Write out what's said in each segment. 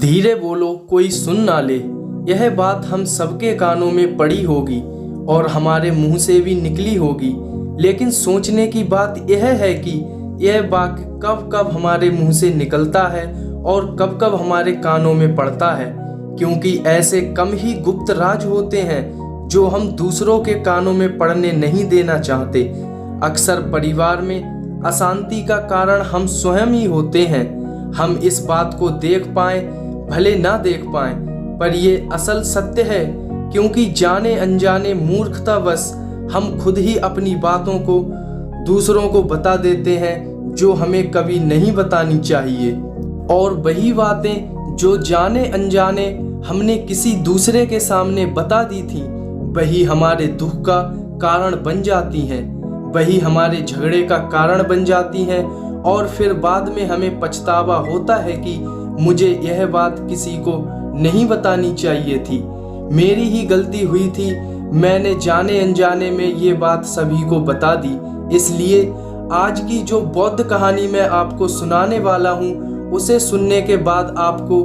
धीरे बोलो कोई सुन ना ले, यह बात हम सबके कानों में पड़ी होगी और हमारे मुंह से भी निकली होगी। लेकिन सोचने की बात यह है कि यह वाक्य कब कब हमारे मुंह से निकलता है और कब कब हमारे कानों में पड़ता है, क्योंकि ऐसे कम ही गुप्त राज होते हैं जो हम दूसरों के कानों में पड़ने नहीं देना चाहते। अक्सर परिवार में अशांति का कारण हम स्वयं ही होते हैं। हम इस बात को देख पाएं भले ना देख पाएं, पर ये असल सत्य है, क्योंकि जाने अनजाने मूर्खतावश हम खुद ही अपनी बातों को दूसरों को बता देते हैं जो हमें कभी नहीं बतानी चाहिए। और वही बातें जो जाने अनजाने हमने किसी दूसरे के सामने बता दी थी, वही हमारे दुख का कारण बन जाती हैं, वही हमारे झगड़े का कारण बन जाती हैं। और फिर बाद में हमें पछतावा होता है कि मुझे यह बात किसी को नहीं बतानी चाहिए थी, मेरी ही गलती हुई थी, मैंने जाने अनजाने में ये बात सभी को बता दी। इसलिए आज की जो बौद्ध कहानी मैं आपको सुनाने वाला हूँ, उसे सुनने के बाद आपको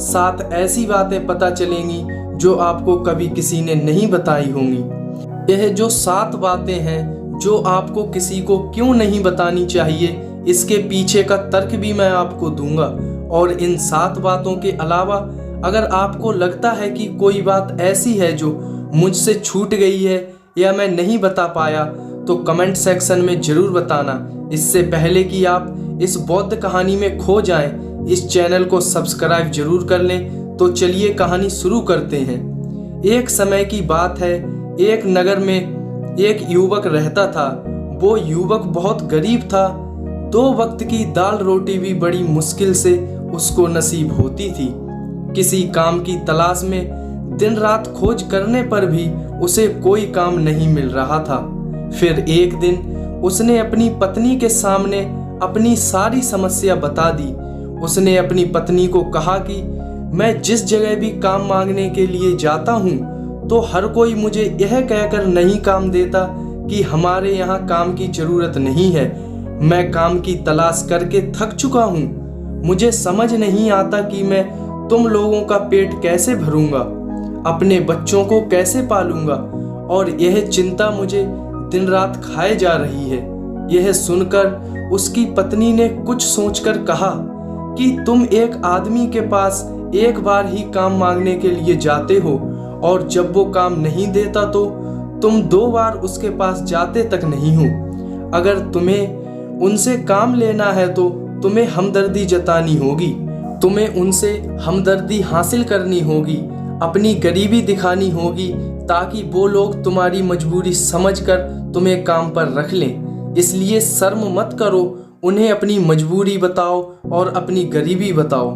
7 ऐसी बातें पता चलेंगी जो आपको कभी किसी ने नहीं बताई होंगी। यह जो 7 बातें हैं जो आपको किसी को क्यों नहीं बतानी चाहिए, इसके पीछे का तर्क भी मैं आपको दूंगा। और इन 7 बातों के अलावा अगर आपको लगता है कि कोई बात ऐसी है जो मुझसे छूट गई है या मैं नहीं बता पाया, तो कमेंट सेक्शन में ज़रूर बताना। इससे पहले कि आप इस बौद्ध कहानी में खो जाएं, इस चैनल को सब्सक्राइब जरूर कर लें। तो चलिए कहानी शुरू करते हैं। एक समय की बात है, एक नगर में एक युवक रहता था। वो युवक बहुत गरीब था। 2 वक्त की दाल रोटी भी बड़ी मुश्किल से उसको नसीब होती थी। किसी काम की तलाश में दिन रात खोज करने पर भी उसे कोई काम नहीं मिल रहा था। फिर एक दिन उसने अपनी पत्नी के सामने अपनी सारी समस्या बता दी। उसने अपनी पत्नी को कहा कि मैं जिस जगह भी काम मांगने के लिए जाता हूँ तो हर कोई मुझे यह कहकर नहीं काम देता कि हमारे यहाँ काम की ज़रूरत नहीं है। मैं काम की तलाश करके थक चुका हूँ। मुझे समझ नहीं आता कि मैं तुम लोगों का पेट कैसे भरूंगा, अपने बच्चों को कैसे पालूंगा, और यह चिंता मुझे दिन रात खाए जा रही है। यह सुनकर उसकी पत्नी ने कुछ सोचकर कहा कि तुम एक आदमी के पास एक बार ही काम मांगने के लिए जाते हो और जब वो काम नहीं देता तो तुम 2 बार उसके पास जाते तक नहीं हो। अगर तुम्हें उनसे काम लेना है तो तुम्हें हमदर्दी जतानी होगी, तुम्हें उनसे हमदर्दी हासिल करनी होगी, अपनी गरीबी दिखानी होगी, ताकि वो लोग तुम्हारी मजबूरी समझकर तुम्हें काम पर रख लें। इसलिए शर्म मत करो, उन्हें अपनी मजबूरी बताओ और अपनी गरीबी बताओ।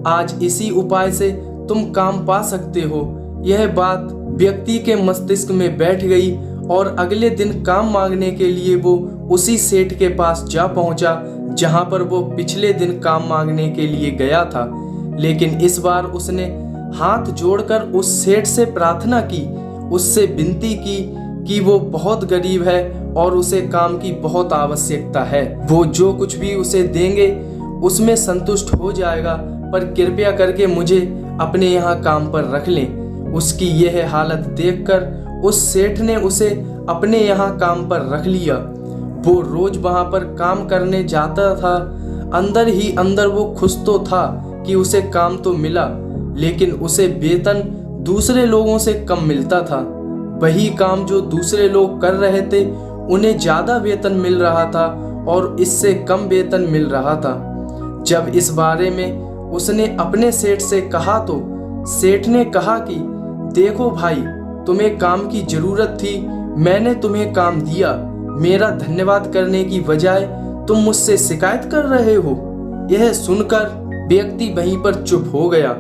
आज इसी उपाय से तुम काम पा सकते हो। यह बात व्यक्ति के मस्तिष्क में बैठ गई और अगले दिन काम मांगने के लिए वो उसी सेठ के पास जा पहुंचा जहां पर वो पिछले दिन काम मांगने के लिए गया था। लेकिन इस बार उसने हाथ जोड़कर उस सेठ से प्रार्थना की, उससे विनती की कि वो बहुत गरीब है और उसे काम की बहुत आवश्यकता है। वो जो कुछ भी उसे देंगे उसमें संतुष्ट हो जाएगा, पर कृपया करके मुझे अपने यहाँ काम पर रख लें। उसकी यह हालत देखकर उस सेठ ने उसे अपने यहाँ काम पर रख लिया। वो रोज वहां पर काम करने जाता था। अंदर ही अंदर वो खुश तो था कि उसे काम तो मिला, लेकिन उसे वेतन दूसरे लोगों से कम मिलता था। वही काम जो दूसरे लोग कर रहे थे उन्हें ज़्यादा वेतन मिल रहा था और इससे कम वेतन मिल रहा था। जब इस बारे में उसने अपने सेठ से कहा तो सेठ ने कहा कि देखो भाई, तुम्हें काम की ज़रूरत थी, मैंने तुम्हें काम दिया, मेरा धन्यवाद करने की बजाय तुम मुझसे शिकायत कर रहे हो। यह सुनकर व्यक्ति वहीं पर चुप हो गया।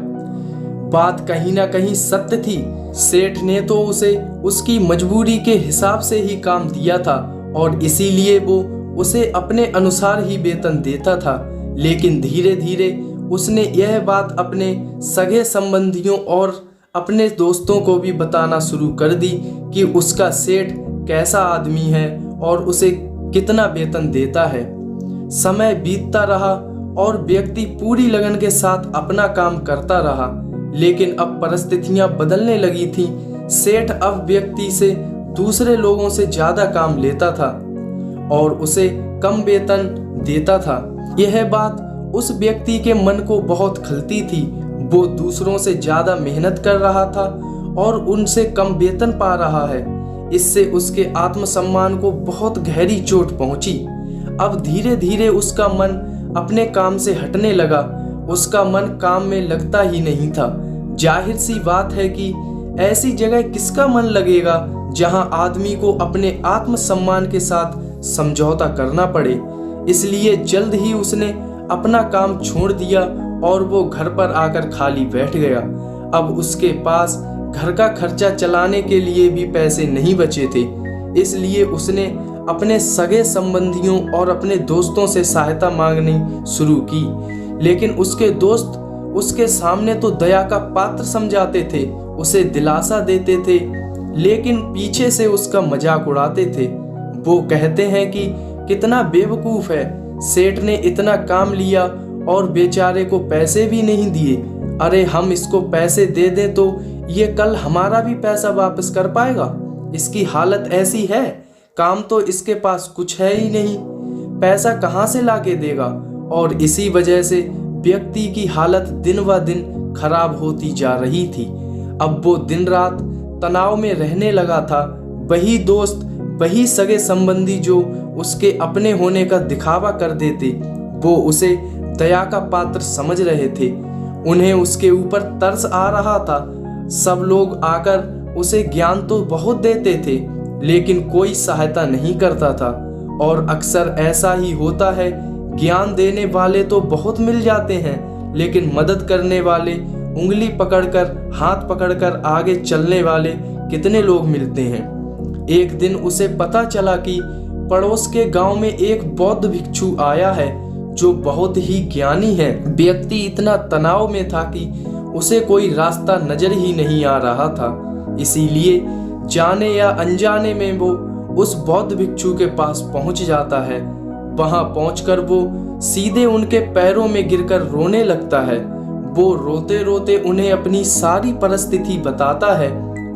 बात कहीं ना कहीं सत्य थी। सेठ ने तो उसे उसकी मजबूरी के हिसाब से ही काम दिया था और इसीलिए वो उसे अपने अनुसार ही वेतन देता था। लेकिन धीरे धीरे उसने यह बात अपने सगे संबंधियों और अपने दोस्तों को भी बताना शुरू कर दी कि उसका सेठ कैसा आदमी है और उसे कितना वेतन देता है। समय बीतता रहा और व्यक्ति पूरी लगन के साथ अपना काम करता रहा। लेकिन अब परिस्थितियां बदलने लगी थी। सेठ अब व्यक्ति से दूसरे लोगों से ज्यादा काम लेता था और उसे कम वेतन देता था। यह बात उस व्यक्ति के मन को बहुत खलती थी। वो दूसरों से ज्यादा मेहनत कर रहा था और उनसे कम वेतन पा रहा है। इससे उसके आत्मसम्मान को बहुत गहरी चोट पहुंची। अब धीरे धीरे उसका मन अपने काम से हटने लगा। उसका मन काम में लगता ही नहीं था। जाहिर सी बात है कि ऐसी जगह किसका मन लगेगा जहां आदमी को अपने आत्मसम्मान के साथ समझौता करना पड़े। इसलिए जल्द ही उसने अपना काम छोड़ दिया और वो घर पर आकर खाली बैठ गया। अब उसके पास घर का खर्चा चलाने के लिए भी पैसे नहीं बचे थे। इसलिए उसने अपने सगे संबंधियों और अपने दोस्तों से सहायता मांगनी शुरू की। लेकिन उसके दोस्त उसके सामने तो दया का पात्र समझाते थे, उसे दिलासा देते थे, लेकिन पीछे से उसका मजाक उड़ाते थे। वो कहते हैं कि कितना बेवकूफ है, सेठ ने इतना काम लिया और बेचारे को पैसे भी नहीं दिए। अरे हम इसको पैसे दे दें तो ये कल हमारा भी पैसा वापस कर पाएगा। इसकी हालत ऐसी है, काम तो इसके पास कुछ है ही नहीं, पैसा कहाँ से लाके देगा। और इसी वजह से व्यक्ति की हालत दिन व दिन खराब होती जा रही थी। अब वो दिन रात तनाव में रहने लगा था। वही दोस्त, वही सगे संबंधी जो उसके अपने होने का दिखावा कर देते, वो उसे दया का पात्र समझ रहे थे। उन्हें उसके ऊपर तरस आ रहा था। सब लोग आकर उसे ज्ञान तो बहुत देते थे, लेकिन कोई सहायता नहीं करता था। और अक्सर ऐसा ही होता है, ज्ञान देने वाले तो बहुत मिल जाते हैं, लेकिन मदद करने वाले, उंगली पकड़कर, हाथ पकड़कर आगे चलने वाले कितने लोग मिलते हैं। एक दिन उसे पता चला कि पड़ोस के गांव में एक बौद्ध भिक्षु आया है जो बहुत ही ज्ञानी है। व्यक्ति इतना तनाव में था कि उसे कोई रास्ता नजर ही नहीं आ रहा था। इसीलिए जाने या अनजाने में वो उस बौद्ध भिक्षु के पास पहुंच जाता है। वहां पहुंचकर वो सीधे उनके पैरों में गिरकर रोने लगता है। वो रोते रोते उन्हें अपनी सारी परिस्थिति बताता है।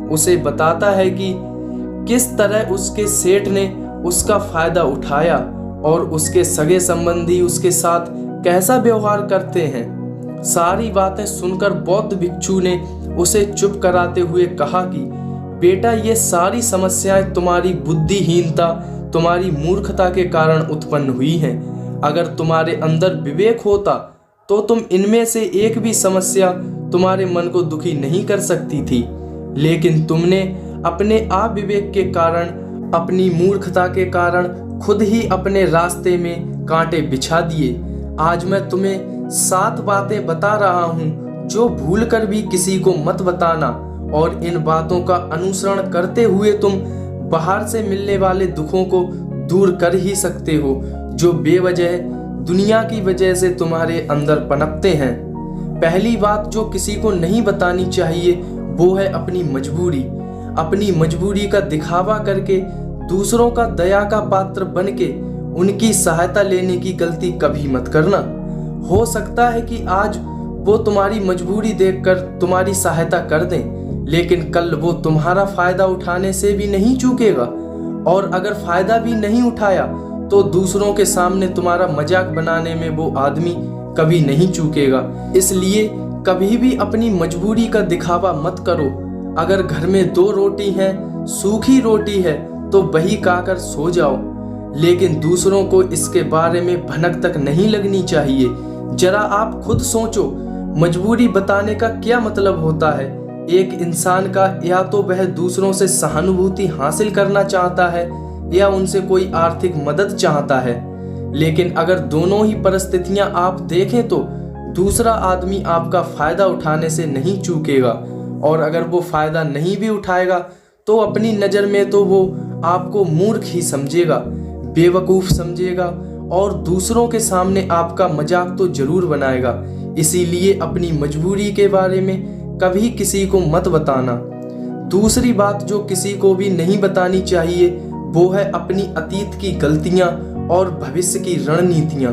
उसे बताता है कि किस तरह उसके सेठ ने उसका फायदा उठाया और उसके सगे संबंधी उसके साथ कैसा व्यवहार करते हैं। सारी बातें सुनकर बौद्ध भिक्षु ने उसे चुप कराते हुए कहा कि बेटा, ये सारी समस्याएं तुम्हारी बुद्धिहीनता, तुम्हारी मूर्खता के कारण उत्पन्न हुई हैं। अगर तुम्हारे अंदर विवेक होता तो तुम इनमें से एक भी समस्या तुम्हारे मन को दुखी नहीं कर सकती थी। लेकिन तुमने अपने अविवेक के कारण, अपनी मूर्खता के कारण खुद ही अपने रास्ते में कांटे बिछा दिए। आज मैं तुम्हें 7 बातें बता रहा हूँ जो भूलकर भी किसी को मत बताना, और इन बातों का अनुसरण करते हुए तुम बाहर से मिलने वाले दुखों को दूर कर ही सकते हो जो बेवजह दुनिया की वजह से तुम्हारे अंदर पनपते हैं। पहली बात जो किसी को नहीं बतानी चाहिए वो है अपनी मजबूरी। अपनी मजबूरी का दिखावा करके, दूसरों का दया का पात्र बनके उनकी सहायता लेने की गलती कभी मत करना। हो सकता है कि आज वो तुम्हारी मजबूरी देखकर तुम्हारी सहायता कर दें, लेकिन कल वो तुम्हारा फायदा उठाने से भी नहीं चूकेगा। और अगर फायदा भी नहीं उठाया तो दूसरों के सामने तुम्हारा मजाक बनाने में वो आदमी कभी नहीं चूकेगा। इसलिए कभी भी अपनी मजबूरी का दिखावा मत करो। अगर घर में 2 रोटी हैं, सूखी रोटी है, तो वही खाकर सो जाओ, लेकिन दूसरों को इसके बारे में भनक तक नहीं लगनी चाहिए। जरा आप खुद सोचो, मजबूरी बताने का क्या मतलब होता है। एक इंसान का या तो वह दूसरों से सहानुभूति हासिल करना चाहता है या उनसे कोई आर्थिक मदद चाहता है। लेकिन अगर दोनों ही परिस्थितियां आप देखें तो दूसरा आदमी आपका फायदा उठाने से नहीं चूकेगा, और अगर वो फायदा नहीं भी उठाएगा तो अपनी नज़र में तो वो आपको मूर्ख ही समझेगा, बेवकूफ़ समझेगा, और दूसरों के सामने आपका मजाक तो जरूर बनाएगा। इसीलिए अपनी मजबूरी के बारे में कभी किसी को मत बताना। दूसरी बात जो किसी को भी नहीं बतानी चाहिए वो है अपनी अतीत की गलतियां और भविष्य की रणनीतियां।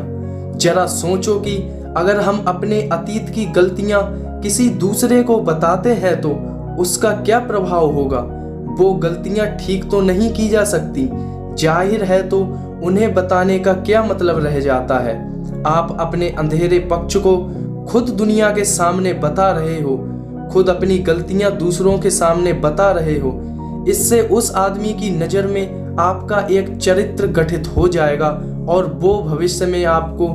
जरा सोचो कि अगर हम अपने अतीत की गलतियां किसी दूसरे को बताते हैं तो उसका क्या प्रभाव होगा। वो गलतियां ठीक तो नहीं की जा सकती, जाहिर है, तो उन्हें बताने का क्या मतलब रह जाता है। आप अपने अंधेरे पक्ष को खुद दुनिया के सामने बता रहे हो, खुद अपनी गलतियां दूसरों के सामने बता रहे हो। इससे उस आदमी की नज़र में आपका एक चरित्र गठित हो जाएगा और वो भविष्य में आपको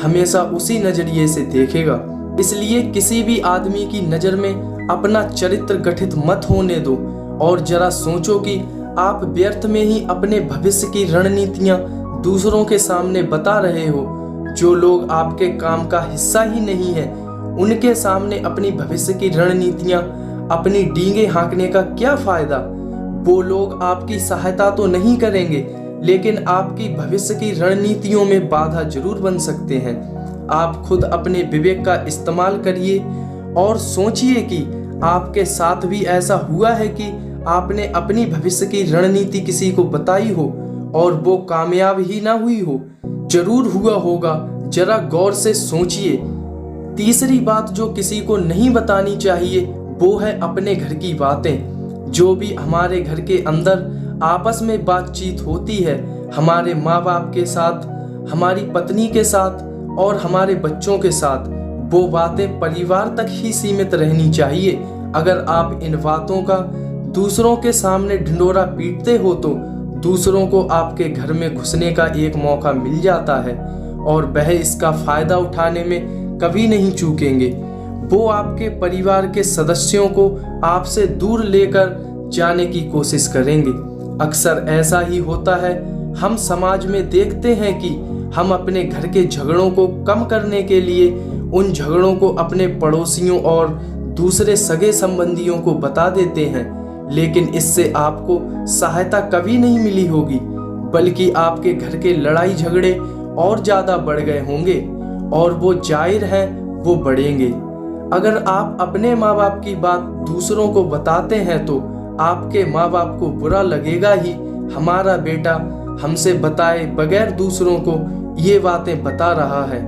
हमेशा उसी नजरिए से देखेगा। इसलिए किसी भी आदमी की नज़र में अपना चरित्र गठित मत होने दो और जरा सोचो कि आप व्यर्थ में ही अपने भविष्य की रणनीतियां दूसरों के सामने बता रहे हो। जो लोग आपके काम का हिस्सा ही नहीं है, उनके सामने अपनी भविष्य की रणनीतियां, अपनी डींगे हाँकने का क्या फायदा। वो लोग आपकी सहायता तो नहीं करेंगे, लेकिन आपकी भविष्य की रणनीतियों में बाधा जरूर बन सकते हैं। आप खुद अपने विवेक का इस्तेमाल करिए और सोचिए कि आपके साथ भी ऐसा हुआ है कि आपने अपनी भविष्य की रणनीति किसी को बताई हो और वो कामयाब ही ना हुई हो। जरूर हुआ होगा, जरा गौर से सोचिए। तीसरी बात जो किसी को नहीं बतानी चाहिए वो है अपने घर की बातें। जो भी हमारे घर के अंदर आपस में बातचीत होती है, हमारे माँ बाप के साथ, हमारी पत्नी के साथ और हमारे बच्चों के साथ, वो बातें परिवार तक ही सीमित रहनी चाहिए। अगर आप इन बातों का दूसरों के सामने ढिंढोरा पीटते हो तो दूसरों को आपके घर में घुसने का एक मौका मिल जाता है और वह इसका फायदा उठाने में कभी नहीं चूकेंगे। वो आपके परिवार के सदस्यों को आपसे दूर लेकर जाने की कोशिश करेंगे। अक्सर ऐसा ही होता है। हम समाज में देखते हैं कि हम अपने घर के झगड़ों को कम करने के लिए उन झगड़ों को अपने पड़ोसियों और दूसरे सगे संबंधियों को बता देते हैं, लेकिन इससे आपको सहायता कभी नहीं मिली होगी, बल्कि आपके घर के लड़ाई झगड़े और ज़्यादा बढ़ गए होंगे और वो जाहिर है वो बढ़ेंगे। अगर आप अपने माँ बाप की बात दूसरों को बताते हैं तो आपके माँ बाप को बुरा लगेगा ही, हमारा बेटा हमसे बताए बगैर दूसरों को ये बातें बता रहा है।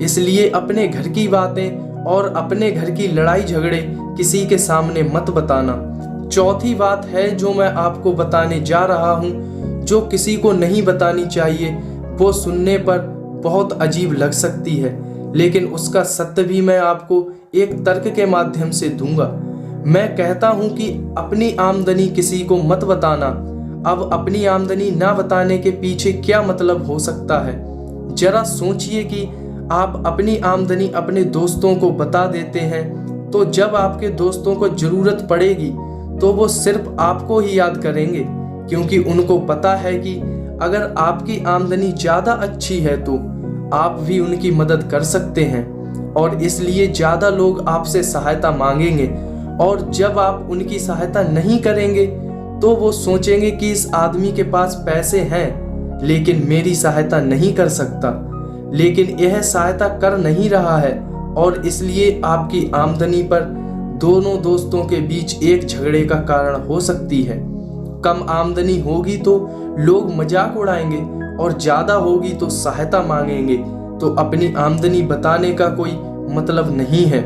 इसलिए अपने घर की बातें और अपने घर की लड़ाई झगड़े किसी के सामने मत बताना। चौथी बात है जो मैं आपको बताने जा रहा हूँ, जो किसी को नहीं बतानी चाहिए। वो सुनने पर बहुत अजीब लग सकती है, लेकिन उसका सत्य भी मैं आपको एक तर्क के माध्यम से दूंगा। मैं कहता हूँ कि अपनी आमदनी किसी को मत बताना। अब अपनी आमदनी ना बताने के पीछे क्या मतलब हो सकता है। जरा सोचिए कि आप अपनी आमदनी अपने दोस्तों को बता देते हैं तो जब आपके दोस्तों को जरूरत पड़ेगी तो वो सिर्फ आपको ही याद करेंगे, क्योंकि उनको पता है कि अगर आपकी आमदनी ज़्यादा अच्छी है तो आप भी उनकी मदद कर सकते हैं और इसलिए ज़्यादा लोग आपसे सहायता मांगेंगे। और जब आप उनकी सहायता नहीं करेंगे तो वो सोचेंगे कि इस आदमी के पास पैसे हैं लेकिन मेरी सहायता नहीं कर सकता, लेकिन यह सहायता कर नहीं रहा है और इसलिए आपकी आमदनी पर दोनों दोस्तों के बीच एक झगड़े का कारण हो सकती है। कम आमदनी होगी तो लोग मजाक उड़ाएंगे और ज़्यादा होगी तो सहायता मांगेंगे, तो अपनी आमदनी बताने का कोई मतलब नहीं है।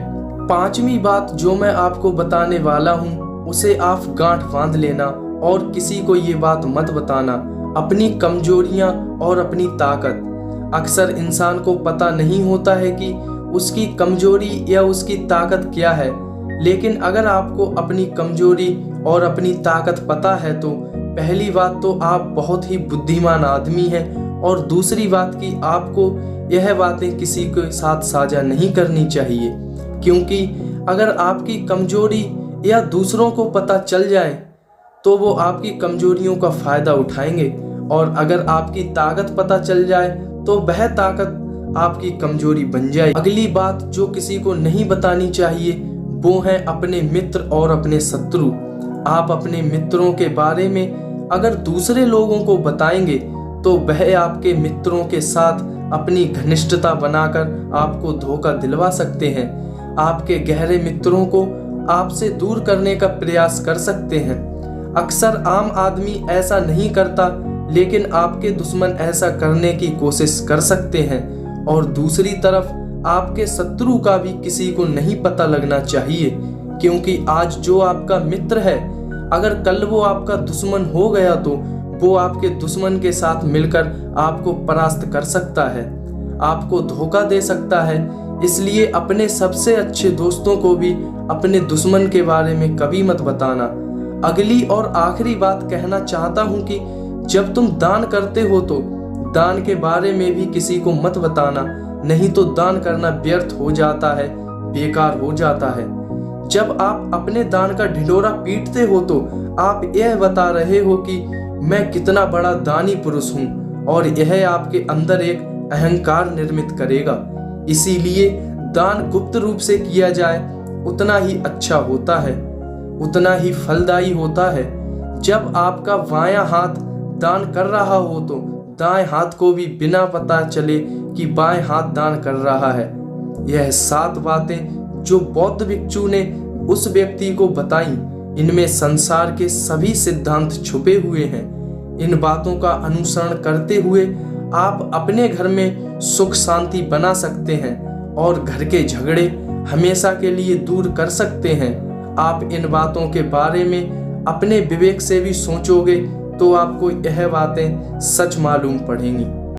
पांचवी बात जो मैं आपको बताने वाला हूँ उसे आप गांठ बांध लेना और किसी को ये बात मत बताना। अपनी कमजोरियाँ और अपनी ताकत। अक्सर इंसान को पता नहीं होता है कि उसकी कमजोरी या उसकी ताकत क्या है, लेकिन अगर आपको अपनी कमजोरी और अपनी ताकत पता है तो पहली बात तो आप बहुत ही बुद्धिमान आदमी हैं और दूसरी बात कि आपको यह बातें किसी के साथ साझा नहीं करनी चाहिए, क्योंकि अगर आपकी कमजोरी या दूसरों को पता चल जाए तो वो आपकी कमजोरियों का फायदा उठाएंगे और अगर आपकी ताकत पता चल जाए तो वह ताकत आपकी कमजोरी बन जाए। अगली बात जो किसी को नहीं बतानी चाहिए वो है अपने मित्र और अपने शत्रु। आप अपने मित्रों के बारे में अगर दूसरे लोगों को बताएंगे तो वह आपके मित्रों के साथ अपनी घनिष्ठता बनाकर आपको धोखा दिलवा सकते हैं, आपके गहरे मित्रों को आपसे दूर करने का प्रयास कर सकते हैं। अक्सर आम आदमी ऐसा नहीं करता, लेकिन आपके दुश्मन ऐसा करने की कोशिश कर सकते हैं और दूसरी तरफ आपके शत्रु का भी किसी को नहीं पता लगना चाहिए, क्योंकि आज जो आपका मित्र है, अगर कल वो आपका दुश्मन हो गया तो वो आपके दुश्मन के साथ मिलकर आपको परास्त कर सकता है, आपको धोखा दे सकता है। इसलिए अपने सबसे अच्छे दोस्तों को भी अपने दुश्मन के बारे में कभी मत बताना। अगली और आखिरी बात कहना चाहता हूँ कि जब तुम दान करते हो तो दान के बारे में भी किसी को मत बताना, नहीं तो दान करना व्यर्थ हो जाता है, बेकार हो जाता है। जब आप अपने दान का ढिंढोरा पीटते हो तो आप यह बता रहे हो कि मैं कितना बड़ा दानी पुरुष हूँ, और यह आपके अंदर एक अहंकार निर्मित करेगा। इसीलिए दान गुप्त रूप से किया जाए उतना ही अच्छा होता है, उतना ही फलदायी होता है। जब आपका बायां हाथ दान कर रहा हो तो दाएं हाथ को भी बिना पता चले कि बाएं हाथ दान कर रहा है। यह 7 बातें जो बौद्ध भिक्षु ने उस व्यक्ति को बताई, इनमें संसार के सभी सिद्धांत छुपे हुए हैं। इन बातों का अनुसरण करते हुए आप अपने घर में सुख शांति बना सकते हैं और घर के झगड़े हमेशा के लिए दूर कर सकते हैं। आप इन बातों के बारे में अपने विवेक से भी सोचोगे तो आपको यह बातें सच मालूम पड़ेंगी।